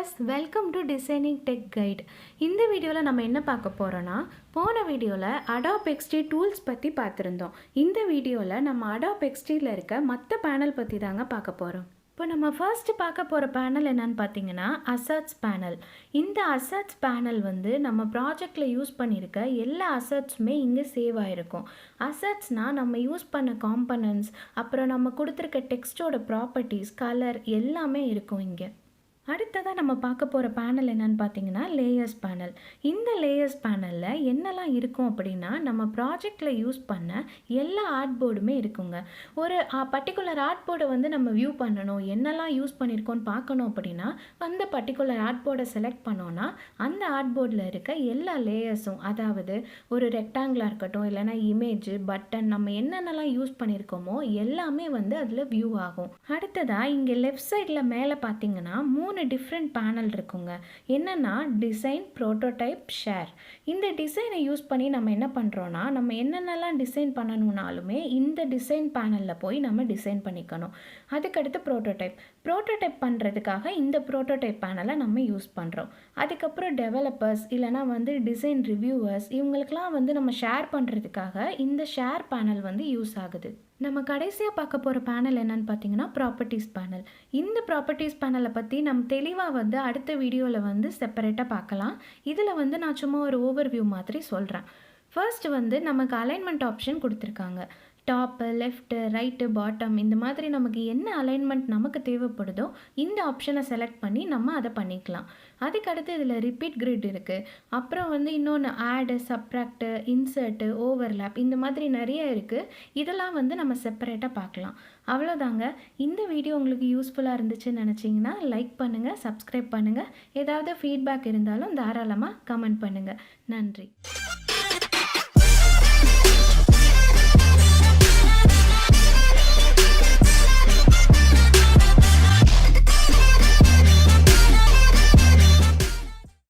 Viewers, welcome to designing tech guide. இந்த வீடியோவில் நம்ம என்ன பார்க்க போகிறோன்னா, போன வீடியோவில் Adobexd டூல்ஸ் பற்றி பார்த்துருந்தோம். இந்த வீடியோவில் நம்ம Adobexdல இருக்க மற்ற பேனல் பற்றி தாங்க பார்க்க போகிறோம். இப்போ நம்ம ஃபர்ஸ்ட் பார்க்க போகிற பேனல் என்னன்னு பார்த்தீங்கன்னா அசட்ஸ் பேனல். இந்த அசட்ஸ் பேனல் வந்து நம்ம ப்ராஜெக்டில் யூஸ் பண்ணியிருக்க எல்லா அசட்ஸுமே இங்கே சேவ் ஆகிருக்கும். அசட்ஸ்னால் நம்ம யூஸ் பண்ண காம்பனன்ட்ஸ், அப்புறம் நம்ம கொடுத்துருக்க டெக்ஸ்டோட ப்ராப்பர்ட்டிஸ், கலர் எல்லாமே இருக்கும் இங்கே. அடுத்ததாக நம்ம பார்க்க போகிற பேனல் என்னன்னு பார்த்தீங்கன்னா லேயர்ஸ் பேனல். இந்த லேயர்ஸ் பேனலில் என்னெல்லாம் இருக்கும் அப்படின்னா, நம்ம ப்ராஜெக்டில் யூஸ் பண்ண எல்லா ஆர்ட் போர்டுமே இருக்குங்க. ஒரு பர்டிகுலர் ஆர்ட் போர்டை வந்து நம்ம வியூ பண்ணணும், என்னெல்லாம் யூஸ் பண்ணியிருக்கோன்னு பார்க்கணும் அப்படின்னா, அந்த பர்டிகுலர் ஆர்ட் போர்டை செலக்ட் பண்ணோன்னா அந்த ஆர்ட் போர்டில் இருக்க எல்லா லேயர்ஸும், அதாவது ஒரு ரெக்டாங்கிளாக இருக்கட்டும், இல்லைனா இமேஜ், பட்டன், நம்ம என்னென்னலாம் யூஸ் பண்ணியிருக்கோமோ எல்லாமே வந்து அதில் வியூ ஆகும். அடுத்ததாக இங்கே லெஃப்ட் சைடில் மேலே பார்த்தீங்கன்னா 3 டிஃப்ரெண்ட் பேனல் இருக்குங்க. என்னென்னா டிசைன், ப்ரோட்டோடைப், ஷேர். இந்த டிசைனை யூஸ் பண்ணி நம்ம என்ன பண்ணுறோன்னா, நம்ம என்னென்னலாம் டிசைன் பண்ணணும்னாலுமே இந்த டிசைன் பேனலில் போய் நம்ம டிசைன் பண்ணிக்கணும். அதுக்கடுத்து ப்ரோட்டோடைப் பண்ணுறதுக்காக இந்த ப்ரோட்டோடைப் பேனலை நம்ம யூஸ் பண்ணுறோம். அதுக்கப்புறம் டெவலப்பர்ஸ் இல்லைனா வந்து டிசைன் ரிவ்யூவர்ஸ், இவங்களுக்கெல்லாம் வந்து நம்ம ஷேர் பண்ணுறதுக்காக இந்த ஷேர் பேனல் வந்து யூஸ் ஆகுது. நம்ம கடைசியாக பார்க்க போகிற பேனல் என்னன்னு பார்த்தீங்கன்னா ப்ராப்பர்ட்டிஸ் பேனல். இந்த ப்ராப்பர்ட்டிஸ் பேனலை பற்றி நம்ம தெளிவாக வந்து அடுத்த வீடியோவில் வந்து செப்பரேட்டாக பார்க்கலாம். இதில் வந்து நான் சும்மா ஒரு ஓவர்வியூ மாதிரி சொல்கிறேன். ஃபர்ஸ்ட் வந்து நமக்கு அலைன்மெண்ட் ஆப்ஷன் கொடுத்துருக்காங்க. டாப்பு, லெஃப்ட்டு, ரைட்டு, பாட்டம், இந்த மாதிரி நமக்கு என்ன அலைன்மெண்ட் நமக்கு தேவைப்படுதோ இந்த ஆப்ஷனை செலக்ட் பண்ணி நம்ம அதை பண்ணிக்கலாம். அதுக்கடுத்து இதில் ரிப்பீட் கிரிட் இருக்குது. அப்புறம் வந்து இன்னொன்று ஆடு, சப்ராக்டு, இன்சர்ட்டு, ஓவர்லேப், இந்த மாதிரி நிறைய இருக்குது. இதெல்லாம் வந்து நம்ம செப்பரேட்டாக பார்க்கலாம். அவ்வளோதாங்க. இந்த வீடியோ உங்களுக்கு யூஸ்ஃபுல்லாக இருந்துச்சுன்னு நினச்சிங்கன்னா லைக் பண்ணுங்கள், சப்ஸ்கிரைப் பண்ணுங்கள். ஏதாவது ஃபீட்பேக் இருந்தாலும் தாராளமாக கமெண்ட் பண்ணுங்கள். நன்றி.